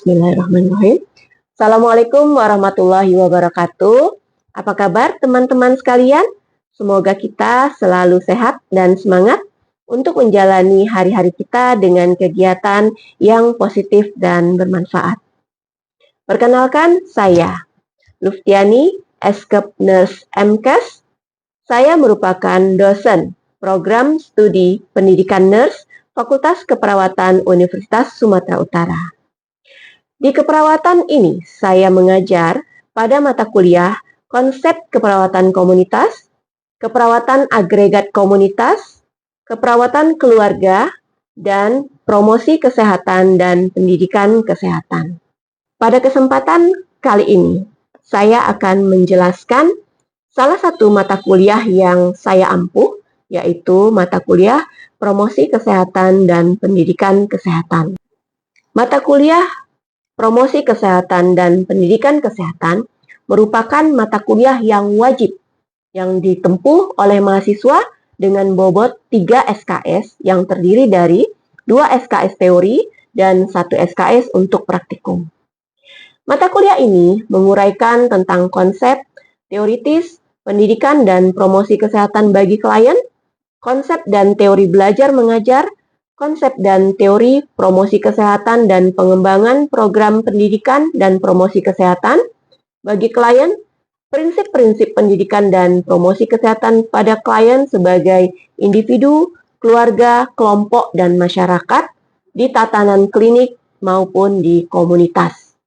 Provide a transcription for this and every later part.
Bismillahirrahmanirrahim. Assalamualaikum warahmatullahi wabarakatuh. Apa kabar teman-teman sekalian? Semoga kita selalu sehat dan semangat untuk menjalani hari-hari kita dengan kegiatan yang positif dan bermanfaat. Perkenalkan, saya Luftiani, Eskep Nurse MKes. Saya merupakan dosen program studi pendidikan nurse Fakultas Keperawatan Universitas Sumatera Utara. Di keperawatan ini, saya mengajar pada mata kuliah konsep keperawatan komunitas, keperawatan agregat komunitas, keperawatan keluarga, dan promosi kesehatan dan pendidikan kesehatan. Pada kesempatan kali ini, saya akan menjelaskan salah satu mata kuliah yang saya ampuh, yaitu mata kuliah promosi kesehatan dan pendidikan kesehatan. Mata kuliah promosi kesehatan dan pendidikan kesehatan merupakan mata kuliah yang wajib yang ditempuh oleh mahasiswa dengan bobot 3 SKS yang terdiri dari 2 SKS teori dan 1 SKS untuk praktikum. Mata kuliah ini menguraikan tentang konsep teoritis pendidikan dan promosi kesehatan bagi klien, konsep dan teori belajar mengajar, konsep dan teori promosi kesehatan dan pengembangan program pendidikan dan promosi kesehatan bagi klien, prinsip-prinsip pendidikan dan promosi kesehatan pada klien sebagai individu, keluarga, kelompok, dan masyarakat di tatanan klinik maupun di komunitas.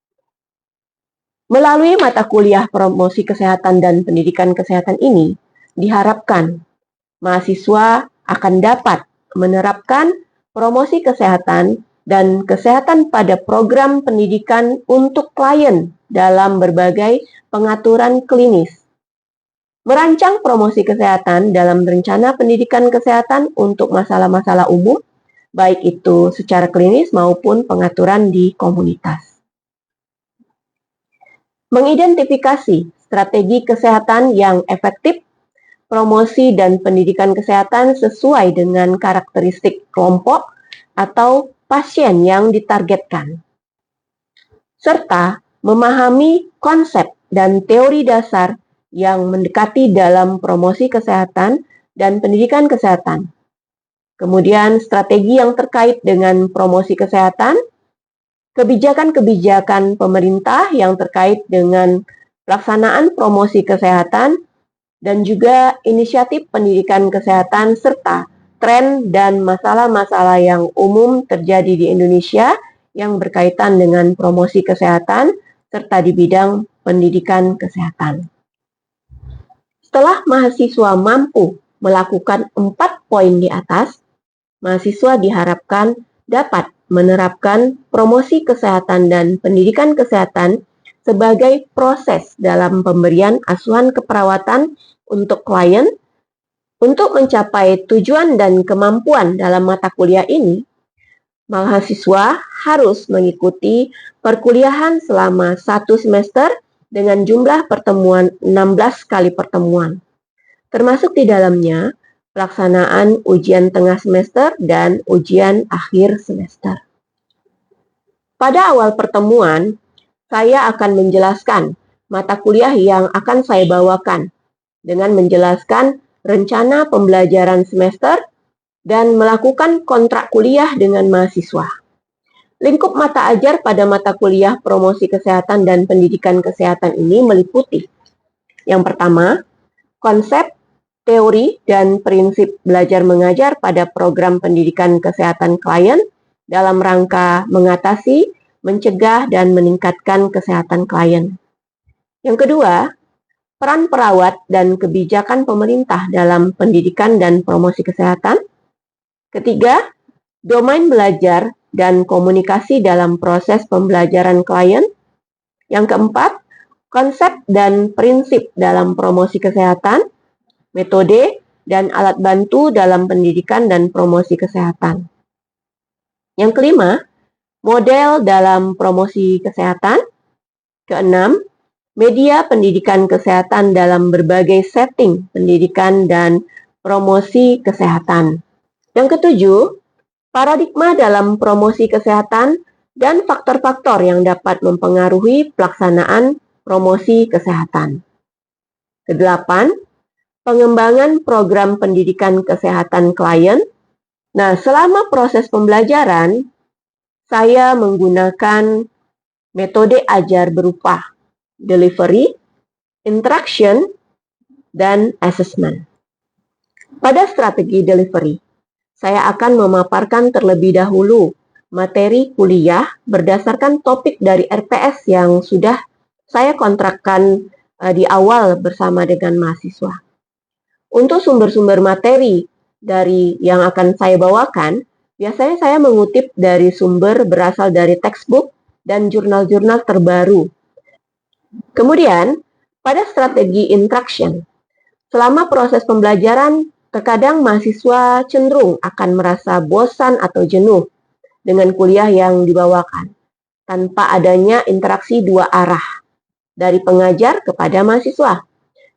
Melalui mata kuliah promosi kesehatan dan pendidikan kesehatan ini, diharapkan mahasiswa akan dapat menerapkan promosi kesehatan dan kesehatan pada program pendidikan untuk klien dalam berbagai pengaturan klinis. Merancang promosi kesehatan dalam rencana pendidikan kesehatan untuk masalah-masalah umum, baik itu secara klinis maupun pengaturan di komunitas. Mengidentifikasi strategi kesehatan yang efektif, promosi dan pendidikan kesehatan sesuai dengan karakteristik kelompok atau pasien yang ditargetkan, serta memahami konsep dan teori dasar yang mendekati dalam promosi kesehatan dan pendidikan kesehatan. Kemudian strategi yang terkait dengan promosi kesehatan, kebijakan-kebijakan pemerintah yang terkait dengan pelaksanaan promosi kesehatan, dan juga inisiatif pendidikan kesehatan serta tren dan masalah-masalah yang umum terjadi di Indonesia yang berkaitan dengan promosi kesehatan serta di bidang pendidikan kesehatan. Setelah mahasiswa mampu melakukan 4 poin di atas, mahasiswa diharapkan dapat menerapkan promosi kesehatan dan pendidikan kesehatan sebagai proses dalam pemberian asuhan keperawatan untuk klien. Untuk mencapai tujuan dan kemampuan dalam mata kuliah ini, mahasiswa harus mengikuti perkuliahan selama 1 semester dengan jumlah pertemuan 16 kali pertemuan, termasuk di dalamnya pelaksanaan ujian tengah semester dan ujian akhir semester. Pada awal pertemuan, saya akan menjelaskan mata kuliah yang akan saya bawakan dengan menjelaskan rencana pembelajaran semester dan melakukan kontrak kuliah dengan mahasiswa. Lingkup mata ajar pada mata kuliah promosi kesehatan dan pendidikan kesehatan ini meliputi: yang pertama, konsep, teori, dan prinsip belajar mengajar pada program pendidikan kesehatan klien dalam rangka mengatasi, mencegah, dan meningkatkan kesehatan klien. Yang kedua, peran perawat dan kebijakan pemerintah dalam pendidikan dan promosi kesehatan. Ketiga, domain belajar dan komunikasi dalam proses pembelajaran klien. Yang keempat, konsep dan prinsip dalam promosi kesehatan, metode, dan alat bantu dalam pendidikan dan promosi kesehatan. Yang kelima, model dalam promosi kesehatan. Keenam, media pendidikan kesehatan dalam berbagai setting pendidikan dan promosi kesehatan. Yang ketujuh, paradigma dalam promosi kesehatan dan faktor-faktor yang dapat mempengaruhi pelaksanaan promosi kesehatan. Kedelapan, pengembangan program pendidikan kesehatan klien. Nah, selama proses pembelajaran, saya menggunakan metode ajar berupa delivery, interaction, dan assessment. Pada strategi delivery, saya akan memaparkan terlebih dahulu materi kuliah berdasarkan topik dari RPS yang sudah saya kontrakkan di awal bersama dengan mahasiswa. Untuk sumber-sumber materi dari yang akan saya bawakan, biasanya saya mengutip dari sumber berasal dari textbook dan jurnal-jurnal terbaru. Kemudian, pada strategi interaction, selama proses pembelajaran, terkadang mahasiswa cenderung akan merasa bosan atau jenuh dengan kuliah yang dibawakan, tanpa adanya interaksi dua arah dari pengajar kepada mahasiswa.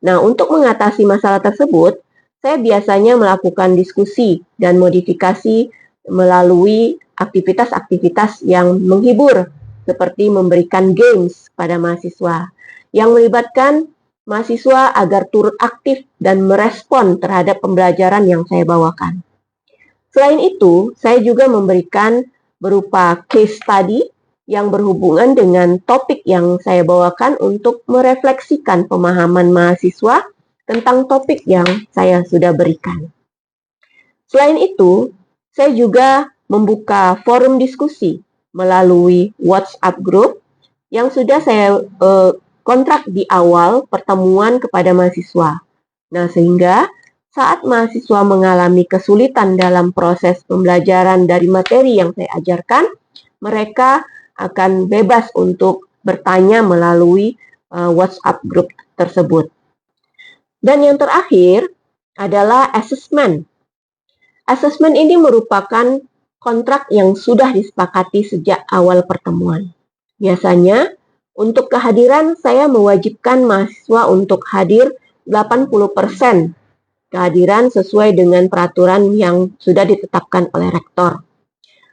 Nah, untuk mengatasi masalah tersebut, saya biasanya melakukan diskusi dan modifikasi melalui aktivitas-aktivitas yang menghibur, seperti memberikan games pada mahasiswa, yang melibatkan mahasiswa agar turut aktif dan merespon terhadap pembelajaran yang saya bawakan. Selain itu, saya juga memberikan berupa case study yang berhubungan dengan topik yang saya bawakan untuk merefleksikan pemahaman mahasiswa tentang topik yang saya sudah berikan. Selain itu, saya juga membuka forum diskusi melalui WhatsApp group yang sudah saya kontrak di awal pertemuan kepada mahasiswa. Nah, sehingga saat mahasiswa mengalami kesulitan dalam proses pembelajaran dari materi yang saya ajarkan, mereka akan bebas untuk bertanya melalui WhatsApp group tersebut. Dan yang terakhir adalah assessment. Assessment ini merupakan kontrak yang sudah disepakati sejak awal pertemuan. Biasanya, untuk kehadiran saya mewajibkan mahasiswa untuk hadir 80% kehadiran sesuai dengan peraturan yang sudah ditetapkan oleh rektor.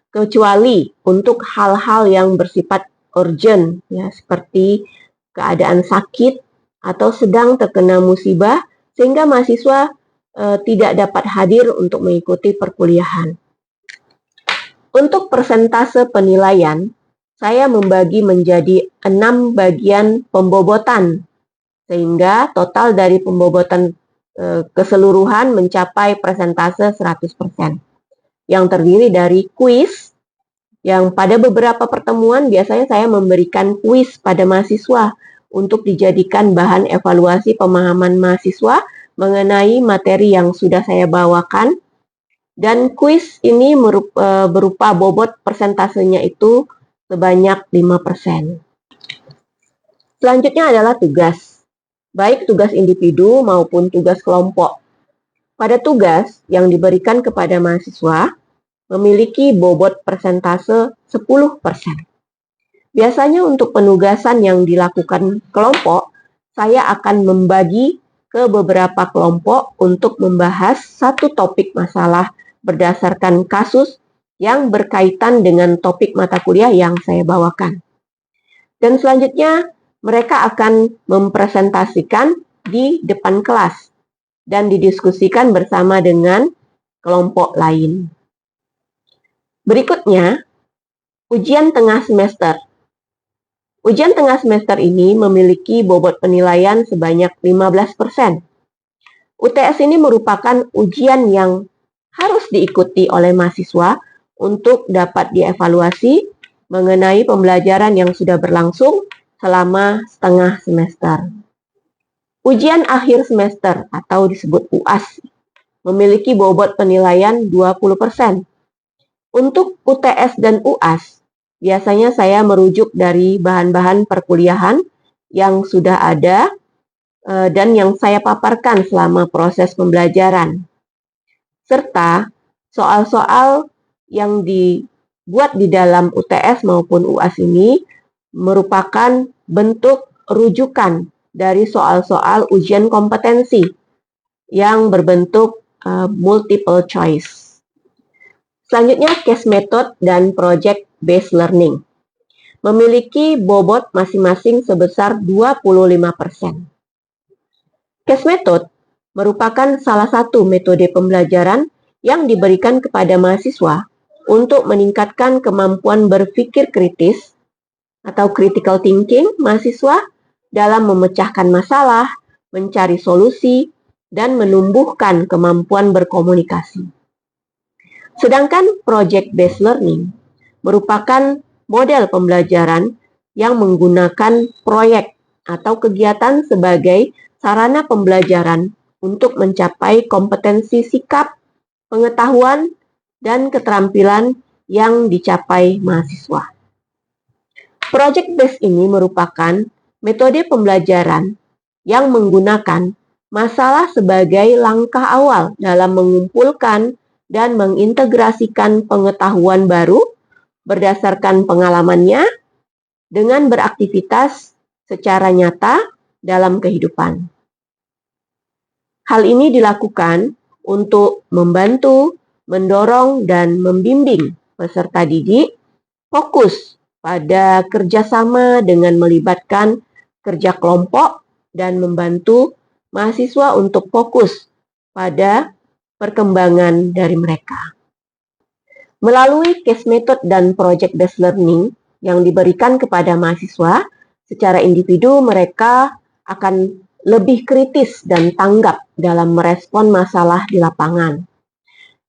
Kecuali untuk hal-hal yang bersifat urgent, ya, seperti keadaan sakit atau sedang terkena musibah, sehingga mahasiswa tidak dapat hadir untuk mengikuti perkuliahan. Untuk persentase penilaian, saya membagi menjadi 6 bagian pembobotan, sehingga total dari pembobotan keseluruhan mencapai persentase 100%. Yang terdiri dari kuis, yang pada beberapa pertemuan biasanya saya memberikan kuis pada mahasiswa untuk dijadikan bahan evaluasi pemahaman mahasiswa mengenai materi yang sudah saya bawakan. Dan kuis ini berupa bobot persentasenya itu sebanyak 5%. Selanjutnya adalah tugas, baik tugas individu maupun tugas kelompok. Pada tugas yang diberikan kepada mahasiswa, memiliki bobot persentase 10%. Biasanya untuk penugasan yang dilakukan kelompok, saya akan membagi ke beberapa kelompok untuk membahas satu topik masalah berdasarkan kasus yang berkaitan dengan topik mata kuliah yang saya bawakan. Dan selanjutnya, mereka akan mempresentasikan di depan kelas dan didiskusikan bersama dengan kelompok lain. Berikutnya, ujian tengah semester. Ujian tengah semester ini memiliki bobot penilaian sebanyak 15%. UTS ini merupakan ujian yang harus diikuti oleh mahasiswa untuk dapat dievaluasi mengenai pembelajaran yang sudah berlangsung selama setengah semester. Ujian akhir semester atau disebut UAS memiliki bobot penilaian 20%. Untuk UTS dan UAS, biasanya saya merujuk dari bahan-bahan perkuliahan yang sudah ada dan yang saya paparkan selama proses pembelajaran. Serta soal-soal yang dibuat di dalam UTS maupun UAS ini merupakan bentuk rujukan dari soal-soal ujian kompetensi yang berbentuk multiple choice. Selanjutnya, case method dan project based learning. memiliki bobot masing-masing sebesar 25%. Case method merupakan salah satu metode pembelajaran yang diberikan kepada mahasiswa untuk meningkatkan kemampuan berpikir kritis atau critical thinking mahasiswa dalam memecahkan masalah, mencari solusi, dan menumbuhkan kemampuan berkomunikasi. Sedangkan project-based learning merupakan model pembelajaran yang menggunakan proyek atau kegiatan sebagai sarana pembelajaran untuk mencapai kompetensi sikap, pengetahuan, dan keterampilan yang dicapai mahasiswa. Project-based ini merupakan metode pembelajaran yang menggunakan masalah sebagai langkah awal dalam mengumpulkan dan mengintegrasikan pengetahuan baru berdasarkan pengalamannya dengan beraktivitas secara nyata dalam kehidupan. Hal ini dilakukan untuk membantu, mendorong, dan membimbing peserta didik fokus pada kerjasama dengan melibatkan kerja kelompok dan membantu mahasiswa untuk fokus pada perkembangan dari mereka. Melalui case method dan project-based learning yang diberikan kepada mahasiswa, secara individu mereka akan lebih kritis dan tanggap dalam merespon masalah di lapangan.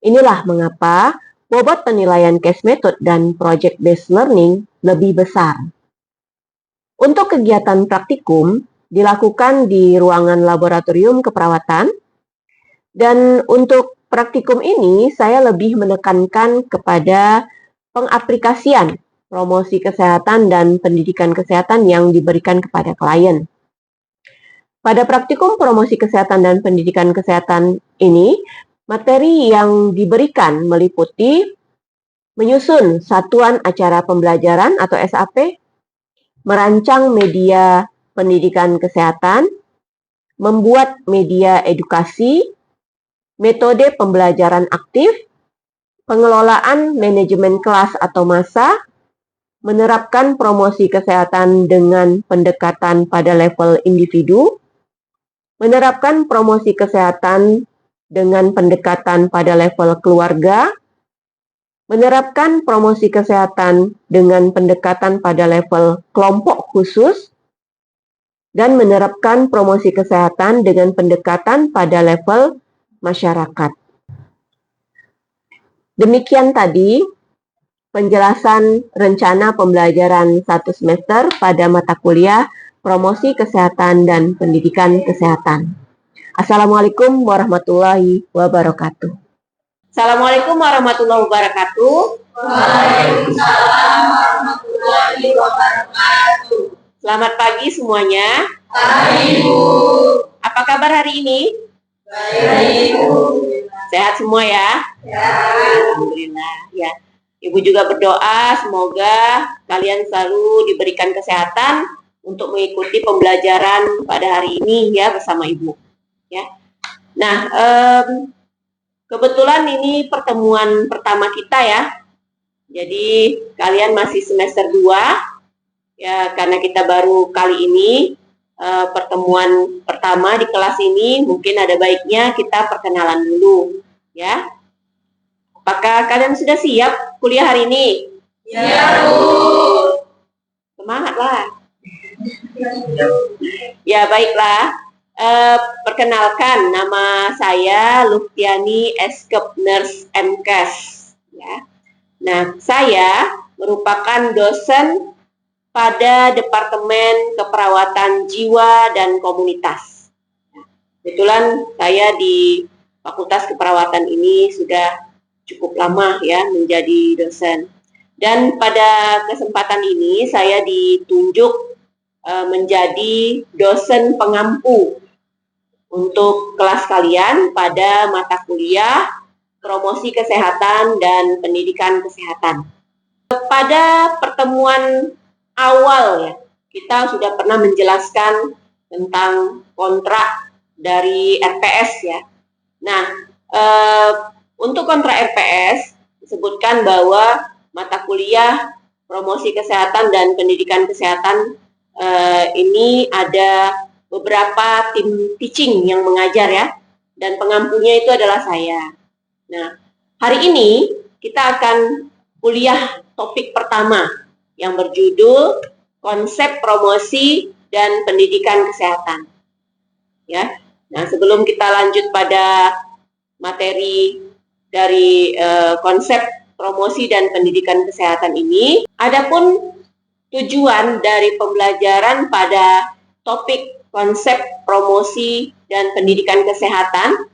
Inilah mengapa bobot penilaian case method dan project-based learning lebih besar. Untuk kegiatan praktikum dilakukan di ruangan laboratorium keperawatan, dan untuk praktikum ini saya lebih menekankan kepada pengaplikasian promosi kesehatan dan pendidikan kesehatan yang diberikan kepada klien. Pada praktikum promosi kesehatan dan pendidikan kesehatan ini, materi yang diberikan meliputi menyusun satuan acara pembelajaran atau SAP, merancang media pendidikan kesehatan, membuat media edukasi, metode pembelajaran aktif, pengelolaan manajemen kelas atau masa, menerapkan promosi kesehatan dengan pendekatan pada level individu, menerapkan promosi kesehatan dengan pendekatan pada level keluarga, menerapkan promosi kesehatan dengan pendekatan pada level kelompok khusus, dan menerapkan promosi kesehatan dengan pendekatan pada level masyarakat. Demikian tadi penjelasan rencana pembelajaran 1 semester pada mata kuliah promosi kesehatan dan pendidikan kesehatan. Assalamualaikum warahmatullahi wabarakatuh. Assalamualaikum warahmatullahi wabarakatuh. Waalaikumsalam warahmatullahi wabarakatuh. Selamat pagi semuanya. Pagi, Bu. Apa kabar hari ini? Baik, Bu. Sehat semua ya? Ya. Alhamdulillah. Ya. Ibu juga berdoa semoga kalian selalu diberikan kesehatan untuk mengikuti pembelajaran pada hari ini ya bersama Ibu. Ya. Nah, kebetulan ini pertemuan pertama kita ya. Jadi kalian masih semester 2 ya, karena kita baru kali ini pertemuan pertama di kelas ini, mungkin ada baiknya kita perkenalan dulu ya. Apakah kalian sudah siap kuliah hari ini? Ya, Bu. Semangat lah. Ya baiklah. Perkenalkan, nama saya Luftiani Eskep Nurse MKes. Ya. Nah, saya merupakan dosen pada Departemen Keperawatan Jiwa dan Komunitas. Kebetulan saya di Fakultas Keperawatan ini sudah cukup lama ya menjadi dosen. Dan pada kesempatan ini saya ditunjuk menjadi dosen pengampu untuk kelas kalian pada mata kuliah promosi kesehatan dan pendidikan kesehatan. Pada pertemuan awal ya, kita sudah pernah menjelaskan tentang kontrak dari RPS ya. Nah, untuk kontrak RPS disebutkan bahwa mata kuliah promosi kesehatan dan pendidikan kesehatan ini ada beberapa tim teaching yang mengajar ya, dan pengampunya itu adalah saya. Nah, hari ini kita akan kuliah topik pertama yang berjudul konsep promosi dan pendidikan kesehatan. Ya. Nah, sebelum kita lanjut pada materi dari konsep promosi dan pendidikan kesehatan ini, adapun tujuan dari pembelajaran pada topik konsep promosi dan pendidikan kesehatan,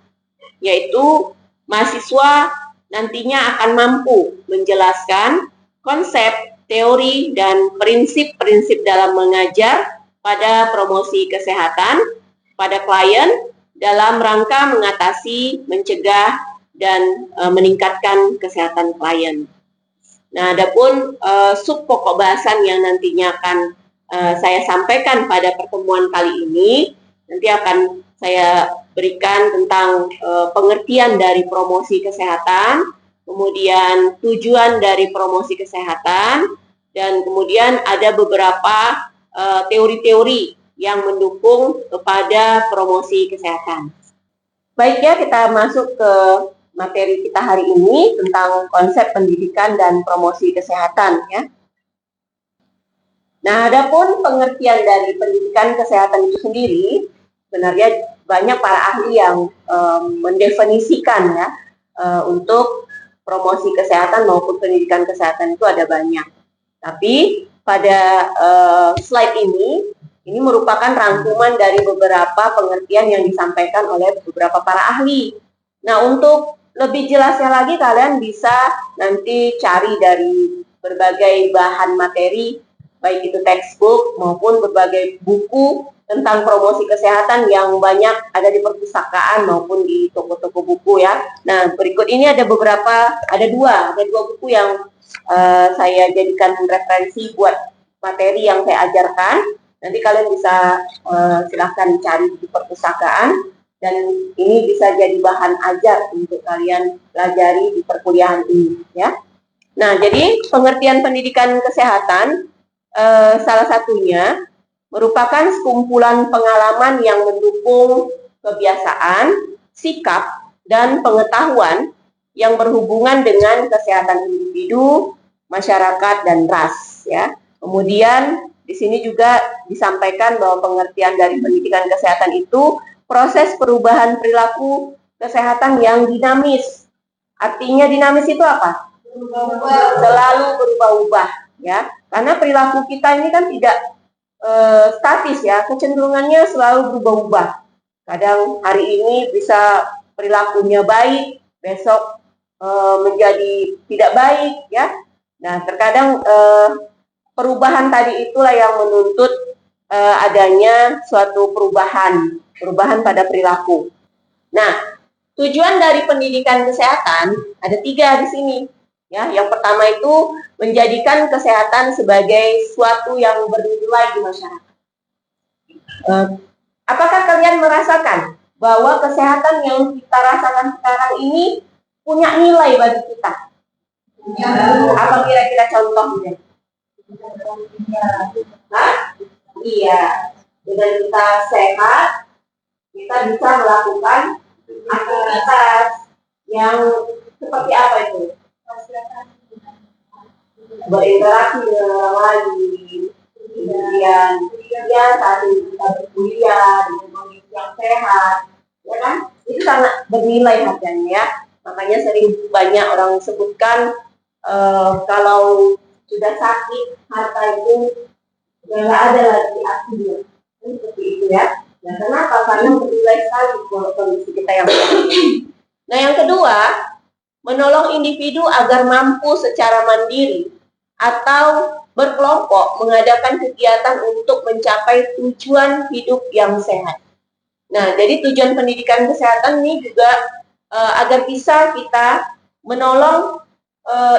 yaitu mahasiswa nantinya akan mampu menjelaskan konsep, teori, dan prinsip-prinsip dalam mengajar pada promosi kesehatan pada klien dalam rangka mengatasi, mencegah, dan meningkatkan kesehatan klien. Nah, adapun sub pokok bahasan yang nantinya akan saya sampaikan pada pertemuan kali ini, nanti akan saya berikan tentang pengertian dari promosi kesehatan, kemudian tujuan dari promosi kesehatan, dan kemudian ada beberapa teori-teori yang mendukung kepada promosi kesehatan. Baik ya, kita masuk ke materi kita hari ini tentang konsep pendidikan dan promosi kesehatan ya. Nah, adapun pengertian dari pendidikan kesehatan itu sendiri, sebenarnya banyak para ahli yang mendefinisikan ya untuk promosi kesehatan maupun pendidikan kesehatan itu ada banyak. Tapi pada slide ini merupakan rangkuman dari beberapa pengertian yang disampaikan oleh beberapa para ahli. Nah, untuk lebih jelasnya lagi kalian bisa nanti cari dari berbagai bahan materi, baik itu textbook maupun berbagai buku tentang promosi kesehatan yang banyak ada di perpustakaan maupun di toko-toko buku ya. Nah, berikut ini ada dua buku yang saya jadikan referensi buat materi yang saya ajarkan. Nanti kalian bisa silahkan cari di perpustakaan, dan ini bisa jadi bahan ajar untuk kalian pelajari di perkuliahan ini ya. Nah, jadi pengertian pendidikan kesehatan salah satunya merupakan sekumpulan pengalaman yang mendukung kebiasaan, sikap, dan pengetahuan yang berhubungan dengan kesehatan individu, masyarakat, dan ras ya. Kemudian di sini juga disampaikan bahwa pengertian dari pendidikan kesehatan itu proses perubahan perilaku kesehatan yang dinamis. Artinya dinamis itu apa? Selalu berubah-ubah ya. Karena perilaku kita ini kan tidak statis ya, kecenderungannya selalu berubah-ubah. Kadang hari ini bisa perilakunya baik, besok menjadi tidak baik ya. Nah, terkadang perubahan tadi itulah yang menuntut adanya suatu perubahan pada perilaku. Nah, tujuan dari pendidikan kesehatan ada 3 di sini. Ya, yang pertama itu menjadikan kesehatan sebagai suatu yang bernilai di masyarakat. Apakah kalian merasakan bahwa kesehatan yang kita rasakan sekarang ini punya nilai bagi kita? Apa kira-kira contohnya? Iya, dengan kita sehat, kita bisa melakukan aktivitas yang seperti apa itu? Berinteraksi dengan orang lain, kemudian saat ini kita berkuliah dengan kondisi yang sehat, ya kan? Itu sangat bernilai harganya ya. Makanya sering banyak orang sebutkan kalau sudah sakit, harta itu nggak ada lagi artinya. Seperti itu ya. Nah, kenapa? Karena bernilai sekali kondisi kita yang sehat. Nah, yang kedua, menolong individu agar mampu secara mandiri atau berkelompok mengadakan kegiatan untuk mencapai tujuan hidup yang sehat. Nah, jadi tujuan pendidikan kesehatan ini juga agar bisa kita menolong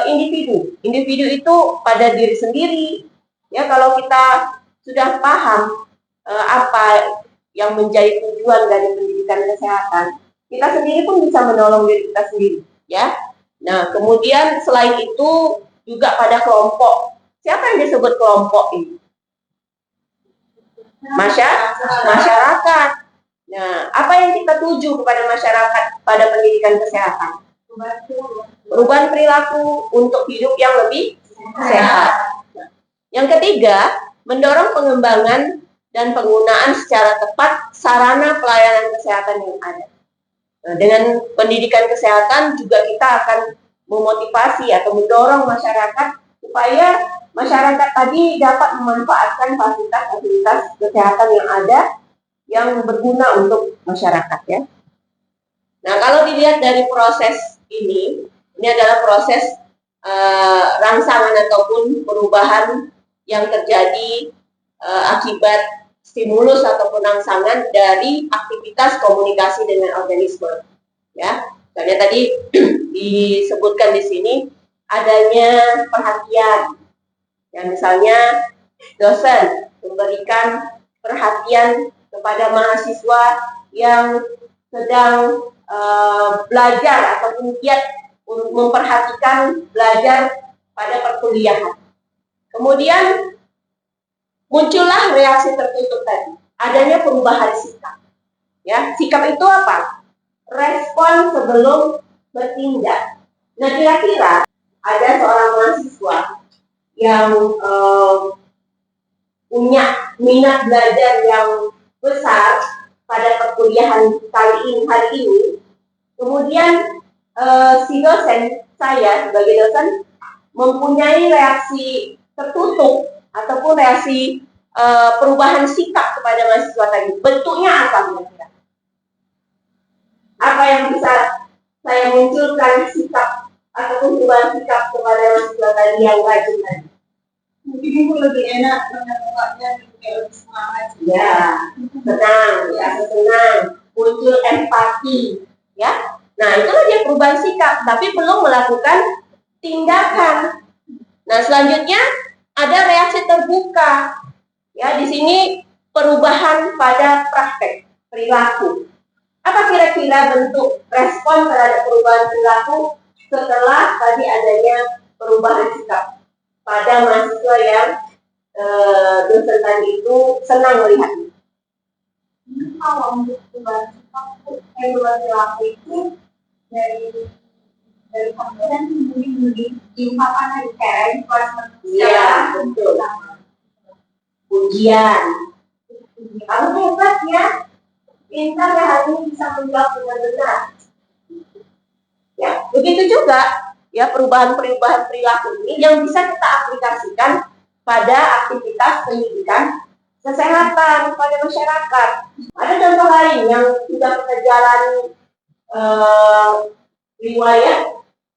individu. Individu itu pada diri sendiri. Ya, kalau kita sudah paham apa yang menjadi tujuan dari pendidikan kesehatan, kita sendiri pun bisa menolong diri kita sendiri. Ya, nah kemudian selain itu juga pada kelompok. Siapa yang disebut kelompok ini? Masyarakat. Nah, apa yang kita tuju kepada masyarakat pada pendidikan kesehatan? Perubahan perilaku untuk hidup yang lebih sehat. Yang ketiga, mendorong pengembangan dan penggunaan secara tepat sarana pelayanan kesehatan yang ada. Nah, dengan pendidikan kesehatan juga kita akan memotivasi atau mendorong masyarakat supaya masyarakat tadi dapat memanfaatkan fasilitas-fasilitas kesehatan yang ada yang berguna untuk masyarakat ya. Nah, kalau dilihat dari proses ini adalah proses rangsangan ataupun perubahan yang terjadi akibat stimulus ataupun rangsangan dari aktivitas komunikasi dengan organisme. Ya, karena tadi disebutkan di sini adanya perhatian. Ya, misalnya dosen memberikan perhatian kepada mahasiswa yang sedang belajar ataupun giat memperhatikan belajar pada perkuliahan. Kemudian muncullah reaksi tertutup tadi, adanya perubahan sikap. Ya, sikap itu apa? Respon sebelum bertindak. Nah, kira-kira ada seorang mahasiswa yang punya minat belajar yang besar pada perkuliahan hari ini, kemudian si dosen, saya sebagai dosen mempunyai reaksi tertutup ataupun reaksi perubahan sikap kepada mahasiswa tadi. Bentuknya apa kira-kira? Apa yang bisa saya munculkan sikap ataupun perubahan sikap kepada mahasiswa tadi yang rajin tadi? Mungkin ibu lebih enak menangkapnya, lebih semangat. Ya, senang, rasa senang, muncul empati, ya. Nah, itulah dia perubahan sikap, tapi belum melakukan tindakan. Nah, selanjutnya ada reaksi terbuka. Ya, di sini perubahan pada praktek perilaku. Apa kira-kira bentuk respon terhadap perubahan perilaku setelah tadi adanya perubahan sikap pada mahasiswa yang dosen tadi itu senang melihatnya? Kalau untuk perubahan sikap, perubahan perilaku itu dari kamu dan diungkapkan dari kayak kelas manusia. Iya, betul. Ujian. Kamu hebat ya, pintar ya, hari ini bisa menjawab dengan benar. Ya, begitu juga ya perubahan-perubahan perilaku ini yang bisa kita aplikasikan pada aktivitas pendidikan kesehatan pada masyarakat. Ada contoh lain yang sudah kita jalani riwayat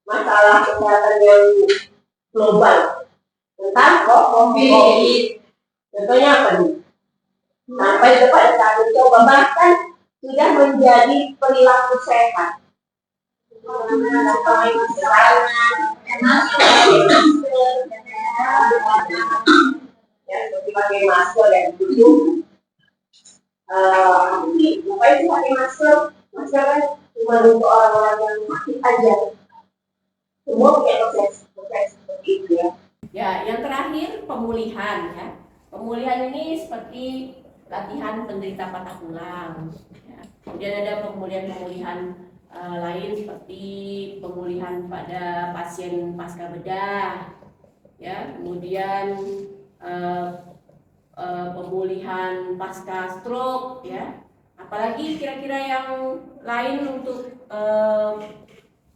masalah kesehatan yang global tentang COVID. Contohnya apa nih? Sampai kepada saat mencoba bahkan sudah menjadi perilaku sehat. Ya, seperti pakai masker dan begitu. Ngapain sih pakai masker? Masker kan cuma untuk orang-orang yang sakit aja. Semua punya proses seperti itu ya. Ya, yang terakhir pemulihan ya. Pemulihan ini seperti latihan penderita patah tulang. Ya. Kemudian ada pemulihan lain seperti pemulihan pada pasien pasca bedah. Ya, kemudian pemulihan pasca stroke ya. Apalagi kira-kira yang lain untuk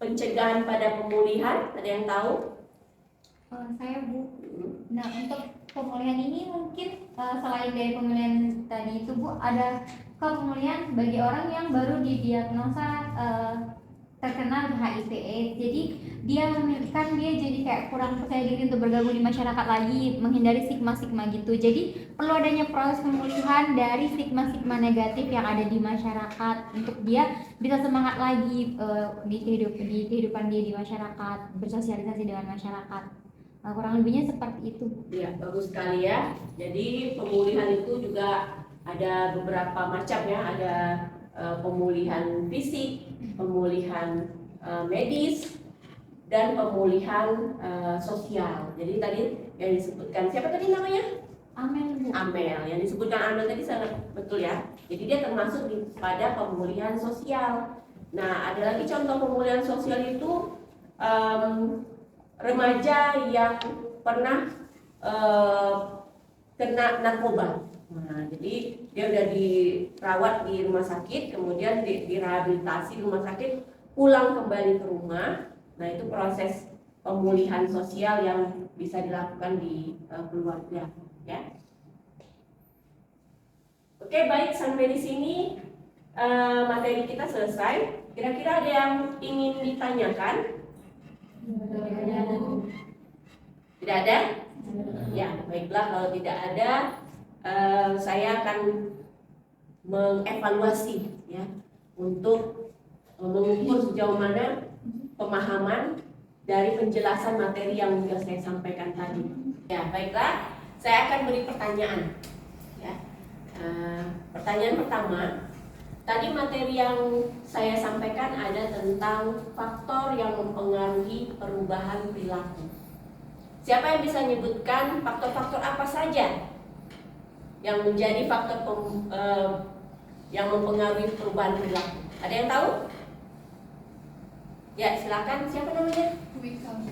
pencegahan pada pemulihan, ada yang tahu? Saya Bu. Nah, untuk pemulihan ini mungkin selain dari pemulihan tadi itu Bu, ada pemulihan bagi orang yang baru didiagnosa terkena HIV/AIDS. Jadi dia jadi kayak kurang percaya diri untuk bergabung di masyarakat lagi, menghindari stigma-stigma gitu. Jadi perlu adanya proses pemulihan dari stigma-stigma negatif yang ada di masyarakat untuk dia bisa semangat lagi di kehidupan dia di masyarakat, bersosialisasi dengan masyarakat. Kurang lebihnya seperti itu. Ya, bagus sekali ya. Jadi pemulihan itu juga ada beberapa macam ya. Ada pemulihan fisik, pemulihan medis, dan pemulihan sosial. Jadi tadi yang disebutkan siapa tadi namanya? Amel, Bu. Amel. Yang disebutkan Amel tadi sangat betul ya. Jadi dia termasuk pada pemulihan sosial. Nah, ada lagi contoh pemulihan sosial itu remaja yang pernah kena narkoba. Nah, jadi dia udah dirawat di rumah sakit, kemudian direhabilitasi di rumah sakit, pulang kembali ke rumah. Nah, itu proses pemulihan sosial yang bisa dilakukan di keluarga, ya. Oke, baik, sampai di sini materi kita selesai. Kira-kira ada yang ingin ditanyakan? Tidak ada? Ya, baiklah, kalau tidak ada, saya akan mengevaluasi ya untuk mengukur sejauh mana pemahaman dari penjelasan materi yang sudah saya sampaikan tadi. Ya, baiklah, saya akan beri pertanyaan. Ya, pertanyaan pertama, tadi materi yang saya sampaikan ada tentang faktor yang mempengaruhi perubahan perilaku. Siapa yang bisa menyebutkan faktor-faktor apa saja yang menjadi faktor yang mempengaruhi perubahan perilaku? Ada yang tahu? Ya, silakan. Siapa namanya?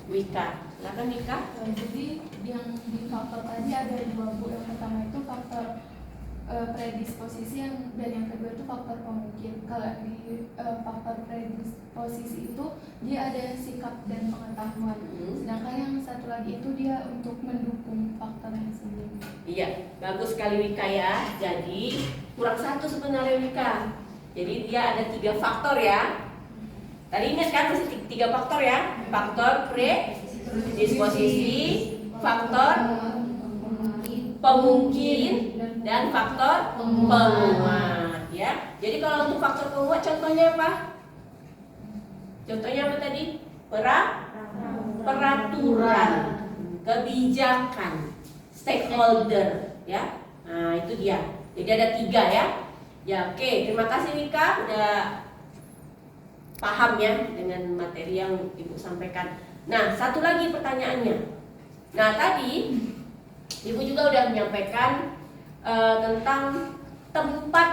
Wika. Silakan Wika. Jadi yang di faktor tadi ada 2, Bu. Yang pertama itu faktor predisposisi dan yang kedua itu faktor pemungkin. Kalau di faktor predisposisi itu dia ada sikap dan pengetahuan. Sedangkan yang satu lagi itu dia untuk mendukung faktor yang sendiri. Iya, bagus sekali Wika ya. Jadi kurang satu sebenarnya Wika. Jadi dia ada 3 faktor ya. Tadi ingat kan masih 3 faktor ya. Faktor predisposisi, faktor pemungkin, dan faktor penguat ya. Jadi kalau untuk faktor penguat contohnya apa? Contohnya apa tadi? Peraturan, kebijakan, stakeholder ya. Nah, itu dia. Jadi ada 3 ya. Ya, oke. Terima kasih Wika udah paham ya dengan materi yang Ibu sampaikan. Nah, satu lagi pertanyaannya. Nah, tadi Ibu juga udah menyampaikan tentang tempat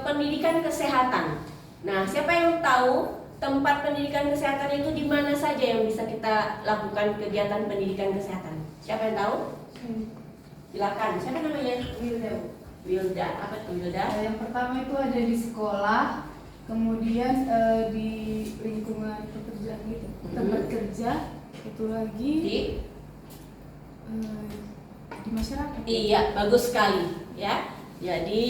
pendidikan kesehatan. Nah, siapa yang tahu tempat pendidikan kesehatan itu di mana saja yang bisa kita lakukan kegiatan pendidikan kesehatan? Siapa yang tahu? Silakan. Siapa namanya? Wilda. Apa itu Wilda? Yang pertama itu ada di sekolah, kemudian di lingkungan pekerjaan gitu, tempat kerja, itu lagi di masyarakat. Iya, bagus sekali ya. Jadi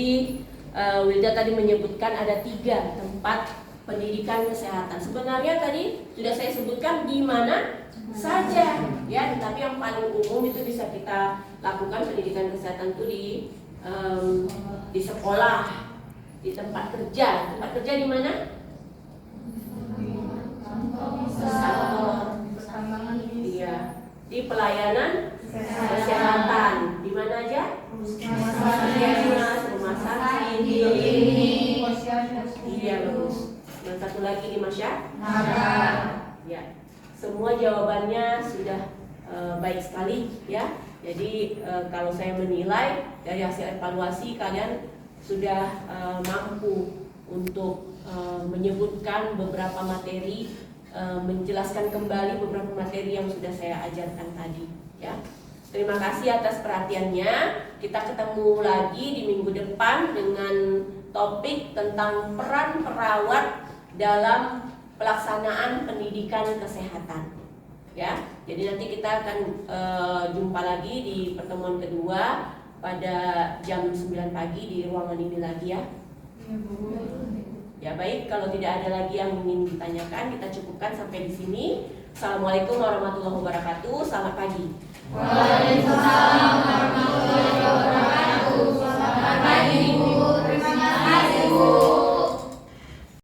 Wilda tadi menyebutkan ada 3 tempat pendidikan kesehatan. Sebenarnya tadi sudah saya sebutkan di mana saja ya, tapi yang paling umum itu bisa kita lakukan pendidikan kesehatan itu di sekolah, di tempat kerja. Tempat kerja di mana? Pertambangan. Iya, di pelayanan kesehatan. Di mana aja? Puskesmas, rumah sakit, iya bagus. Dan satu lagi di masyarakat. Ya, semua jawabannya sudah baik sekali ya. Jadi kalau saya menilai dari hasil evaluasi kalian sudah mampu untuk menyebutkan beberapa materi, menjelaskan kembali beberapa materi yang sudah saya ajarkan tadi ya. Terima kasih atas perhatiannya. Kita ketemu lagi di minggu depan dengan topik tentang peran perawat dalam pelaksanaan pendidikan kesehatan. Ya, jadi nanti kita akan jumpa lagi di pertemuan kedua pada jam 9 pagi di ruangan ini lagi ya. Ya baik, kalau tidak ada lagi yang ingin ditanyakan, kita cukupkan sampai di sini. Assalamualaikum warahmatullahi wabarakatuh. Selamat pagi. Waalaikumsalam warahmatullahi wabarakatuh.